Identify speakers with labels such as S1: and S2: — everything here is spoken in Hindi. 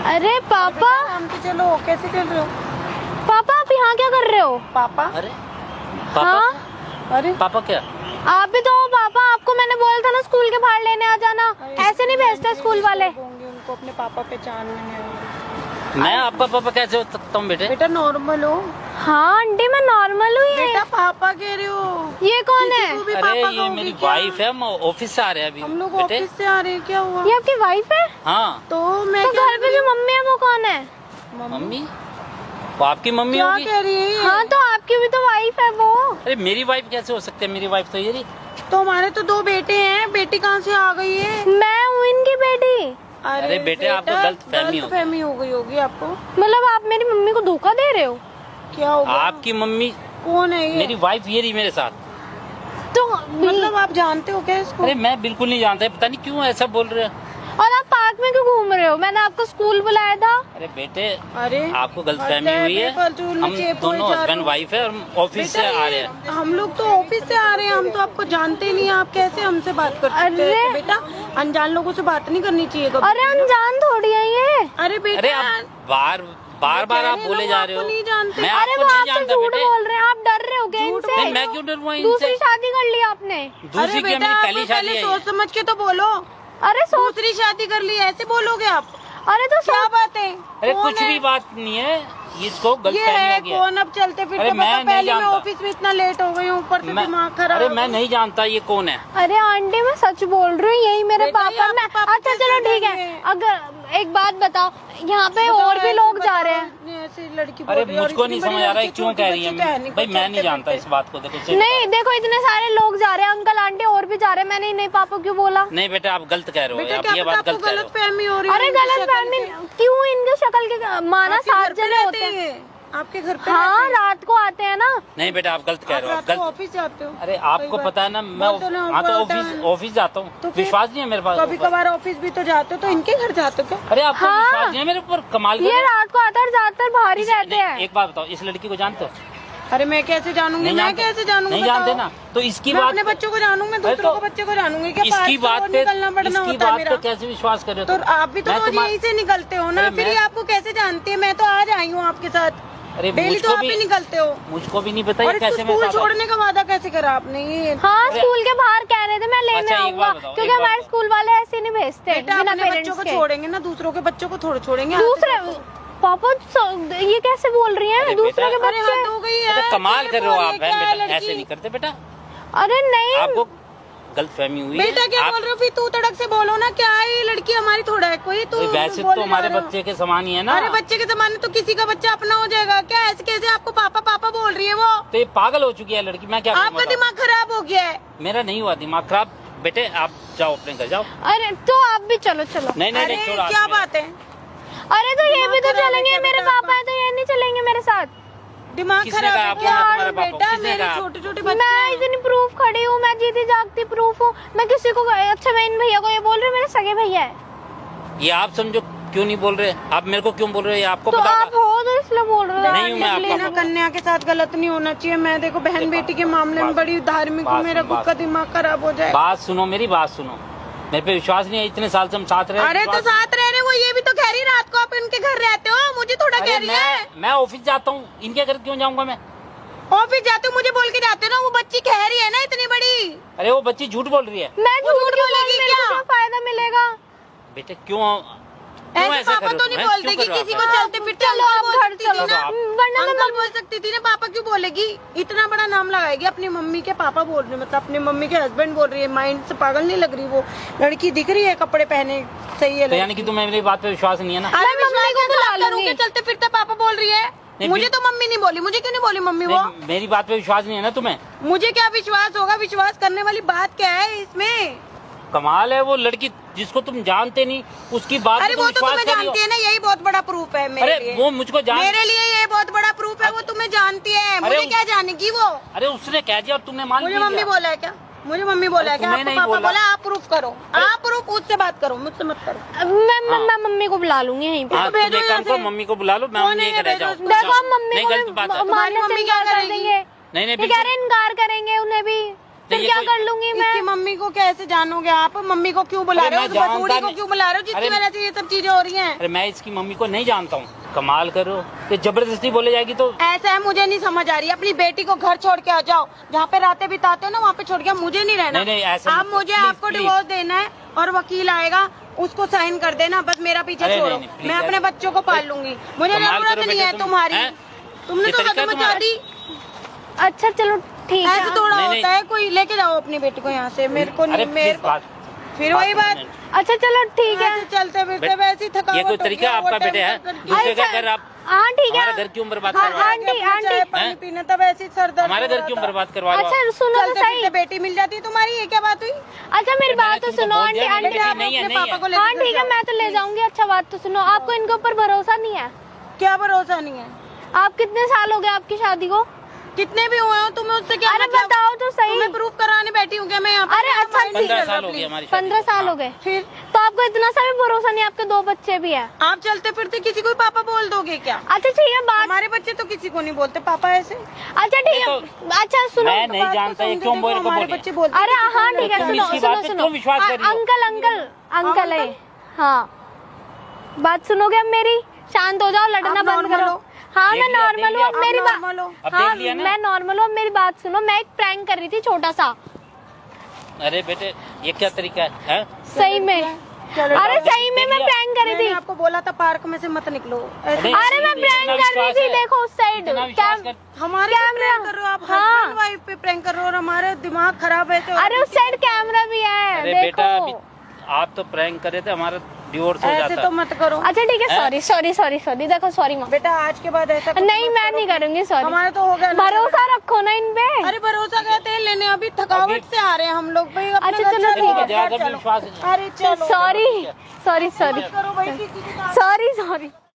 S1: अरे पापा,
S2: हम तो चलो कैसे चल रहे हो
S1: पापा आप यहाँ क्या कर रहे हो?
S2: पापा?
S3: अरे पापा?
S1: हाँ
S2: अरे
S3: पापा क्या?
S1: आप भी तो हो पापा, आपको मैंने बोला था ना स्कूल के बाहर लेने आ जाना। ऐसे नहीं भेजते स्कूल वाले।
S2: होंगे उनको अपने पापा पहचान में नहीं आएंगे।
S3: मैं आपका पापा कैसे हो सकता हूँ बेटे?
S2: बेटा नॉर्मल हो।
S1: हाँ आंटी मैं नॉर्मल हूँ।
S2: बेटा पापा कह रहे हो?
S1: ये कौन है?
S2: किसी को भी
S3: अरे
S2: पापा
S3: ये
S2: कहोगे
S3: मेरी
S2: क्या?
S3: वाइफ है, हम ऑफिस से आ रहे हैं अभी।
S2: हम लोग
S3: बेटे
S2: ऑफिस से आ रहे हैं, क्या हुआ?
S1: ये आपकी वाइफ है?
S3: हाँ
S2: तो मैं
S1: तो
S2: क्या
S1: घर पे जो मम्मी है वो कौन है?
S3: मम्मी, वो आपकी मम्मी
S2: क्या
S3: होगी।
S2: कह रही है ये?
S1: हाँ तो आपकी भी तो वाइफ है वो।
S3: अरे मेरी वाइफ कैसे हो सकती है? मेरी वाइफ तो ये रही।
S2: तो हमारे तो 2 बेटे हैं, बेटी कहाँ से आ गई है?
S1: मैं हूँ इनकी बेटी।
S3: अरे बेटे, आपको
S2: गलतफहमी हो गई होगी आपको।
S1: मतलब आप मेरी मम्मी को धोखा दे रहे हो?
S2: क्या होगा?
S3: आपकी मम्मी
S2: कौन है ये?
S3: मेरी वाइफ ये रही मेरे साथ।
S1: तो
S2: मतलब आप जानते हो क्या इसको?
S3: अरे मैं बिल्कुल नहीं जानता, पता नहीं क्यों ऐसा बोल रहे हैं।
S1: और आप पार्क में क्यों घूम रहे हो? मैंने आपको स्कूल बुलाया था।
S3: अरे बेटे,
S2: अरे
S3: आपको गलतफहमी हुई है। हम दोनों हस्बैंड वाइफ है और ऑफिस से आ रहे हैं।
S2: हम लोग तो ऑफिस से आ रहे हैं, हम तो आपको जानते नहीं, आप कैसे हमसे बात कर सकते
S1: अरे!
S2: हैं? तो बेटा अनजान लोगों से बात नहीं करनी चाहिए कभी।
S1: अरे अनजान थोड़ी है ये।
S2: अरे
S3: अरे
S2: बेटा
S3: आप बार बार आप बोले जा रहे हो।
S2: आपको नहीं जानते।
S3: मैं
S1: अरे
S3: आपको
S1: वो
S3: नहीं
S1: आपसे
S3: जानता
S1: झूठ
S3: बेटे।
S1: बोल रहे हैं, आप डर रहे हो क्या इनसे?
S3: नहीं, मैं क्यों डरूंगा
S1: दूसरी
S3: इनसे?
S1: शादी कर ली आपने?
S3: दूसरी
S2: अरे
S3: की
S2: बेटा
S3: मेरी
S2: आप
S3: पहली शादी
S2: पहले
S3: है
S2: सोच समझ के तो बोलो।
S1: अरे सोच,
S2: दूसरी शादी कर ली ऐसे बोलोगे आप?
S1: अरे तो
S2: क्या
S1: सोच,
S2: बात है?
S3: अरे
S2: कौन
S3: कुछ
S2: है?
S3: भी बात नहीं है, इसको
S2: ये
S3: गलतफहमी
S2: है
S3: हो गया।
S2: कौन? अब चलते फिरते
S3: अरे मैं
S2: पता
S3: नहीं
S2: पहले मैं
S3: जानता।
S2: ऑफिस में इतना लेट हो गई हूँ, ऊपर से दिमाग खराब।
S3: अरे मैं नहीं जानता ये कौन है।
S1: अरे आंटी मैं सच बोल रही हूँ, यही मेरे
S2: बेटा, ये
S1: पापा।
S2: आपके
S1: मैं
S2: पापा
S1: अच्छा
S2: कैसे
S1: चलो ठीक है।
S2: होंगे?
S1: अगर एक बात बताओ, यहाँ पे और भी लोग जा रहे हैं।
S2: ऐसी लड़की बोल
S3: अरे
S2: रही है और
S3: मुझको
S2: इतनी
S3: नहीं
S2: बड़ी
S3: समझ आ रहा है
S2: लड़की,
S3: क्यों
S2: छोटी
S3: कह रही है।
S2: बच्ची तो है नहीं,
S3: भाई
S2: कुछ
S3: मैं नहीं
S2: चलते
S3: जानता
S2: फिरते।
S3: इस बात को। देखो
S1: नहीं देखो इतने सारे लोग जा रहे हैं, अंकल आंटी और भी जा रहे हैं। मैंने नहीं पापा क्यों बोला?
S3: नहीं बेटा, आप गलत कह रहे
S2: बेटा
S3: हो।
S2: क्या
S3: आप ये
S2: पता
S3: बात
S2: आपको
S3: गलत कह रहे
S2: गलत
S3: हो।
S2: फहमी हो रही है?
S1: अरे
S2: उनकी
S1: गलत
S2: शक्ल
S1: फहमी
S2: से।
S1: क्यों? इनके शक्ल के माना
S2: आपके
S1: 7
S2: घर पे
S1: जने होते
S2: रहते
S1: हैं।
S2: हैं? आपके घर पे
S1: हाँ
S2: रहते हैं?
S1: रात को आते हैं ना।
S3: नहीं बेटा, आप गलत कह
S2: आप
S3: रहे हो।
S2: रात
S3: गलत।
S2: को ऑफिस जाते हो?
S3: अरे आपको पता है ना, मैं
S2: बोल दो ना,
S3: हाँ तो
S2: ऊपर उठा है।
S3: ऑफिस जाता हूँ।
S2: तो फिर
S3: विश्वास नहीं है मेरे पास।
S2: कभी कभार ऑफिस भी तो जाते हो, तो इनके घर जाते हो क्या?
S3: अरे आपको
S1: हाँ।
S3: विश्वास नहीं है मेरे ऊपर? कमाल कर
S1: ये
S3: रहे हो।
S1: रात को आता है, ज्यादातर बाहर ही रहते
S3: नहीं,
S1: हैं।
S3: एक बात बताओ, इस लड़की को जानते हो?
S2: अरे मैं कैसे जानूंगी?
S3: नहीं
S2: मैं
S3: जानते?
S2: कैसे जानूंगी?
S3: नहीं जानते
S2: बताओ।
S3: ना, तो इसकी
S2: मैं
S3: बात
S2: अपने बच्चों को जानूंगी, मैं
S3: अरे
S2: दूसरों
S3: तो
S2: को बच्चे को जानूंगी क्या?
S3: इसकी
S2: पास
S3: बात
S2: तो
S3: पे
S2: निकलना पड़ना
S3: इसकी
S2: होता है
S3: बात
S2: मेरा।
S3: पे कैसे विश्वास कर रहे हो?
S2: तो आप भी तो
S3: मैं
S2: रोज
S3: तुम्हारा-
S2: यहीं से निकलते हो ना,
S3: अरे
S2: फिर
S3: मैं-
S2: ये आपको कैसे जानती है? मैं तो आज आई हूँ आपके साथ।
S3: अरे
S2: डेली
S3: मुझको
S2: तो आप
S3: भी
S2: ही निकलते हो।
S3: मुझको भी नहीं पता
S2: और
S3: ये
S2: इसको
S3: कैसे मैं
S2: स्कूल
S3: साथ आऊं।
S2: छोड़ने का वादा कैसे करा आपने? ये
S1: हाँ
S3: अरे-
S1: स्कूल के बाहर कह रहे थे मैं लेने
S3: अच्छा, एक
S1: आऊंगा,
S3: बात बताओ,
S1: क्योंकि
S3: एक बात
S1: हमारे
S3: बताओ।
S1: स्कूल वाले ऐसे नहीं भेजते
S2: बेटा
S1: बिना
S2: अपने
S1: पेरेंट्स
S2: बच्चों को
S1: के।
S2: छोड़ेंगे ना, दूसरों के बच्चों को थोड़े छोड़ेंगे।
S1: दूसरे पापा ये कैसे बोल रही हैं?
S3: अरे
S1: दूसरे के
S3: बेटा,
S2: अरे
S1: बच्चे?
S2: हद हो गई है।
S3: बेटा कमाल कर रहे हो आप।
S2: क्या है
S3: बेटा
S2: लड़की?
S3: ऐसे नहीं करते बेटा।
S1: अरे नहीं
S3: आपको गलतफहमी हुई है।
S2: बेटा क्या
S3: आप-
S2: बोल रहे हो? फिर तू तड़क से बोलो ना, क्या है ये लड़की हमारी थोड़ा है कोई? तू
S3: वैसे
S2: बोले
S3: तो
S2: जा
S3: हमारे
S2: रहे हो।
S3: बच्चे के समान ही है ना।
S2: अरे बच्चे के जमाने तो किसी का बच्चा अपना हो जाएगा क्या? ऐसे कैसे आपको पापा पापा बोल रही है वो?
S3: तो ये पागल हो चुकी है लड़की। मैं क्या करूं
S2: आपका
S3: बताओ?
S2: दिमाग खराब हो गया है।
S3: मेरा नहीं हुआ दिमाग खराब। बेटे आप जाओ अपने घर जाओ।
S1: अरे तो आप भी चलो चलो।
S3: नहीं नहीं
S2: अरे
S3: नहीं, छोड़ो
S2: क्या
S3: आप मेरे-
S2: बात है?
S1: अरे तो ये भी तो
S2: दिमाग खराब है
S1: चलेंगे,
S2: क्या
S1: मेरे
S2: बेटा
S1: पापा है तो ये नहीं चलेंगे मेरे साथ?
S2: दिमाग
S3: किसने
S2: खराब
S3: कहा
S2: है
S3: आपको
S2: क्या?
S3: ना तुम्हारे पापा को?
S2: बेटा
S3: किसने
S2: मेरे
S3: कहा?
S2: छोटे छोटे बच्चे
S1: मैं इतनी प्रूफ खड़ी हूँ, मैं जीती जागती प्रूफ हूँ। मैं किसी को अच्छा मैं इन भैया को ये बोल रही हूँ मेरे सगे भैया है।
S3: ये आप समझो क्यों नहीं बोल रहे? आप मेरे को क्यों बोल रहे हो? ये आपको
S1: तो
S3: पता
S1: आप
S3: होगा।
S1: हो तो इसलिए बोल रहे हो।
S3: नहीं हूँ मैं आपका
S2: लेना
S3: पापा।
S2: कन्या के साथ गलत नहीं होना चाहिए। मैं देखो बहन बेटी के मामले में बड़ी धार्मिक हूँ, मेरा खुद का दिमाग खराब हो जाए।
S3: बात सुनो, मेरी बात सुनो। मेरे पे विश्वास नहीं है? इतने साल से हम साथ रहे।
S2: अरे तो
S3: विश्वास-
S2: साथ रह रहे वो, ये भी तो कह रही रात को आप इनके घर रहते हो, मुझे थोड़ा
S3: अरे
S2: कह रही है।
S3: मैं ऑफिस जाता हूँ, इनके घर क्यों जाऊंगा मैं?
S2: ऑफिस जाते हो मुझे बोल के जाते हो ना, वो बच्ची कह रही है ना इतनी बड़ी।
S3: अरे वो बच्ची झूठ बोल रही है।
S1: मैं
S2: वो
S1: झूठ
S2: झूठ
S1: क्यों
S2: बोलेगी
S1: बोलूं? मेरे को
S2: क्या?
S1: क्या फायदा मिलेगा?
S3: बेटे क्यों
S2: ऐसे
S3: ऐसा
S2: पापा
S3: कर
S2: तो
S3: रहे
S2: नहीं
S3: हो?
S2: बोल
S3: क्यों
S2: देगी
S3: कर रहे हो
S2: किसी
S3: आप
S2: को
S3: ऐसा?
S2: चलते फिरते।
S1: चलो
S2: अंकल
S1: आप
S2: बोल
S1: घर
S2: सकती थी
S1: चलो
S2: ना,
S1: वरना तो
S2: अंकल बोल सकती थी ना, पापा क्यों बोलेगी? इतना बड़ा नाम लगाएगी अपनी मम्मी के। पापा बोल रहे मतलब अपनी मम्मी के हस्बैंड बोल रही है। माइंड से पागल नहीं लग रही वो लड़की? दिख रही है कपड़े पहने सही है
S3: तो यानी कि तुम्हें मेरी बात पे विश्वास नहीं है ना?
S2: अरे
S1: मैं मम्मी को बुला लूंगी।
S2: करूंगी, चलते फिरते पापा बोल रही है।
S3: नहीं,
S2: मुझे तो मम्मी नहीं बोली, मुझे क्यों नहीं बोली मम्मी वो?
S3: नहीं, मेरी बात पे विश्वास नहीं है ना तुम्हें?
S2: मुझे क्या विश्वास होगा? विश्वास करने वाली बात क्या है इसमें?
S3: कमाल है, वो लड़की जिसको तुम जानते नहीं उसकी बात पे
S2: अरे
S3: तुम
S2: वो तो
S3: विश्वास
S2: तुम्हें
S3: कर रही हो।
S2: जानती है ना, यही बहुत बड़ा प्रूफ है मेरे
S3: अरे
S2: लिए।
S3: वो मुझको
S2: मेरे लिए ये बहुत बड़ा प्रूफ है, वो तुम्हें जानती है। मुझे
S3: उस-
S2: क्या जानेगी वो?
S3: अरे उसने कह दिया और तुमने मान
S2: मुझे
S3: लिया।
S2: मम्मी बोला है क्या? मुझे मम्मी बोला है
S3: अरे
S2: क्या?
S3: तुम्हें
S2: आपको
S3: नहीं
S2: पापा
S3: बोला।
S2: बोला आप प्रूफ करो, आप प्रूफ उससे बात करो, मुझसे मत करो।
S1: मैं मम्मी को बुला लूंगी यहीं पे।
S3: हाँ
S2: भेजो
S3: तुम एक काम
S2: यहाँ
S3: करो,
S2: से।
S3: मम्मी को बुला लो, मैं
S2: कौन है
S3: यहीं
S2: ये?
S3: का रह
S2: भेजो
S3: जाऊँ।
S2: उसको।
S1: देखो हम मम्मी
S3: नहीं
S1: को
S3: गलत
S1: भी
S3: बात है।
S1: मारने
S2: तुम्हारी
S1: से
S2: मम्मी
S1: इनकार
S2: क्या
S1: कर
S2: करेगी?
S1: देंगे।
S3: नहीं नहीं
S1: ये कह रहे हैं इनकार करेंगे उन्हें भी। फिर क्या कर लूंगी मैं?
S2: इसकी मम्मी को कैसे जानोगे आप? मम्मी को क्यों बुला
S3: अरे
S2: रहे हो?
S3: मैं
S2: उस बसूड़ी
S3: जानता
S2: को
S3: नहीं।
S2: क्यों बुला रहे हो जिसकी
S3: अरे-
S2: वजह से ये सब चीजें हो रही हैं?
S3: अरे मैं इसकी मम्मी को नहीं जानता हूँ, कमाल करो कि जबरदस्ती बोले जाएगी तो।
S2: ऐसा है, मुझे नहीं समझ आ रही। अपनी बेटी को घर छोड़ के आ जाओ, जहाँ पे रातें बिताते हो ना वहाँ पे छोड़ के, मुझे नहीं रहना।
S3: नहीं, ऐसा
S2: आप
S3: नहीं,
S2: मुझे
S3: प्लीज,
S2: आपको
S3: प्लीज।
S2: डिवोर्स देना है और वकील आएगा, उसको साइन कर देना, बस मेरा पीछे
S3: अरे
S2: छोड़ो।
S3: नहीं, प्लीज,
S2: मैं अपने
S3: अरे-
S2: बच्चों को पाल लूंगी, मुझे
S3: कमाल
S2: जरूरत
S3: करो
S2: नहीं
S3: बेटे
S2: है
S3: तुम,
S2: तुम्हारी।
S3: हैं?
S2: तुमने
S3: ये
S2: तो
S3: तरीका
S2: कदम मचा
S3: तुम्हारा?
S2: दी।
S1: अच्छा चलो ठीक है।
S2: ऐसे थोड़ा
S3: नहीं,
S2: होता है? कोई लेके जाओ अपनी बेटी को यहाँ से, मेरे को
S3: अरे
S2: नहीं। मेरे
S3: प्लीज बात,
S2: फिर वही बात,
S1: अच्छा चलो ठीक है।
S2: ऐसे चलते फिरते
S3: बेट-
S2: वैसे ही थकावट
S3: ये कोई
S2: हो
S3: तरीका
S2: गया,
S3: आपका
S2: वो
S3: बेटे है?
S2: टाइम पर-
S3: दूसरे का
S1: अच्छा,
S3: घर आप
S1: हाँ ठीक है।
S3: हमारा घर क्यों बर्बाद
S1: हाँ,
S3: करवा रहे हो?
S1: आंटी,
S2: अपना चाय
S1: आंटी।
S2: पानी
S3: हैं?
S2: पीना तब ऐसे ही सर दर्द
S3: हमारे
S2: हो
S3: घर
S2: रहा
S3: क्यों
S2: था।
S3: बर्बाद करवा रहे हो?
S1: अच्छा सुनो तो
S2: चलते
S1: सही।
S2: फिरते बेटी मिल जाती है तुम्हारी, ये क्या बात हुई?
S1: अच्छा मेरी बात तो
S3: तुमको
S1: सुनो
S3: बोल
S1: आंटी,
S3: दिया मैंने
S1: आंटी।
S3: बेटी
S2: आप
S3: नहीं है,
S2: अपने
S3: नहीं
S2: पापा
S3: है।
S2: को लेकर
S1: हाँ ठीक है,
S2: जाओ।
S1: मैं तो ले जाऊंगी। अच्छा बात तो सुनो, आपको इनके ऊपर भरोसा नहीं है?
S2: क्या भरोसा नहीं है?
S1: आप कितने साल हो गए आपकी शादी को?
S2: कितने भी हुए हो, तुम्हें उससे क्या
S1: अरे
S2: मतलब?
S1: बताओ तो सही।
S2: तुम्हें प्रूफ कराने बैठी हूँ क्या मैं यहाँ पे?
S1: अरे अच्छा,
S2: माइंड नहीं
S3: 15
S2: चल रहा,
S3: साल हो गए
S2: please।
S3: हमारी शादी
S1: 15
S3: को।
S1: साल हो
S3: हाँ।
S1: गए।
S2: फिर
S1: तो आपको इतना सा भी भरोसा नहीं? आपके 2 बच्चे भी हैं।
S2: आप चलते फिरते किसी को पापा बोल दोगे क्या?
S1: अच्छा ठीक है बात।
S2: हमारे बच्चे तो किसी को नहीं बोलते पापा ऐसे।
S1: अच्छा ठीक है। अच्छा सुनो।
S3: मैं नहीं
S2: बात को
S3: जानता ये
S2: समझो,
S3: क्यों
S2: देखो,
S3: बोल को
S2: हमारे
S3: बोली?
S2: बच्चे बोलते
S1: अरे
S2: किसी को
S1: हाँ
S2: नहीं
S1: ठीक है,
S2: बोलते।
S1: सुनो
S3: इसकी
S1: सुनो
S3: बात पे
S1: सुनो।
S3: क्यों विश्वास कर रही हो?
S1: अंकल अंकल अंकल है। हाँ बात सुनोगे अब मेरी? शांत हो जाओ, लड़ना
S2: आप
S1: बंद
S2: normal
S1: करो।
S2: हो?
S1: हाँ
S3: देख
S1: मैं
S3: लिया,
S1: नॉर्मल
S3: देख
S1: हूँ।
S3: लिया।
S1: अब
S2: आप
S1: मेरी बात,
S2: normal हो?
S3: अब
S1: हाँ
S3: देख लिया ना?
S1: मैं नॉर्मल हूँ। अब मेरी बात सुनो, मैं एक प्रैंक कर रही थी छोटा सा।
S3: अरे बेटे ये क्या तरीका है, हैं?
S1: सही में?
S2: चलो,
S1: अरे सही में मैं
S3: देख लिया?
S1: प्रैंक कर रही
S2: मैंने
S1: थी।
S2: आपको बोला था पार्क में से मत निकलो ऐसे।
S1: अरे मैं प्रैंक कर रही थी, देखो उस साइड।
S3: इतना विश्वास कर-
S2: हमारे पे
S1: कैमरा-
S2: प्रैंक कर रहे हो आप?
S1: हाँ।
S2: हस्बैंड वाइफ पे प्रैंक कर रहे हो और हमारे दिमाग खराब है तो।
S1: अरे उस साइड कैमरा भी है,
S3: अरे बेटा अभी
S1: देखो।
S3: आप तो प्रैंक करे थे, हमारा डिवोर्स हो
S2: ऐसे
S3: जाता।
S2: तो मत करो
S1: अच्छा ठीक है, सॉरी सॉरी सॉरी सॉरी। देखो सॉरी माँ।
S2: बेटा, आज के बाद ऐसा कुछ
S1: नहीं
S2: मत
S1: मैं
S2: करो।
S1: नहीं करूंगी, सॉरी।
S2: हमारा तो हो गया ना।
S1: भरोसा रखो ना इन पे।
S2: अरे भरोसा क्या, तेल लेने अभी थकावट से आ रहे हैं हम लोग भाई। अपना
S1: अच्छा,
S2: घर
S1: चलो,
S2: चलो,
S1: ठीक है।
S3: ज्यादा
S2: चलो।
S3: विश्वास नहीं।
S2: अरे चलो,
S1: सॉरी सॉरी सॉरी
S2: मत करो भाई किसी के साथ।
S1: Sorry sorry.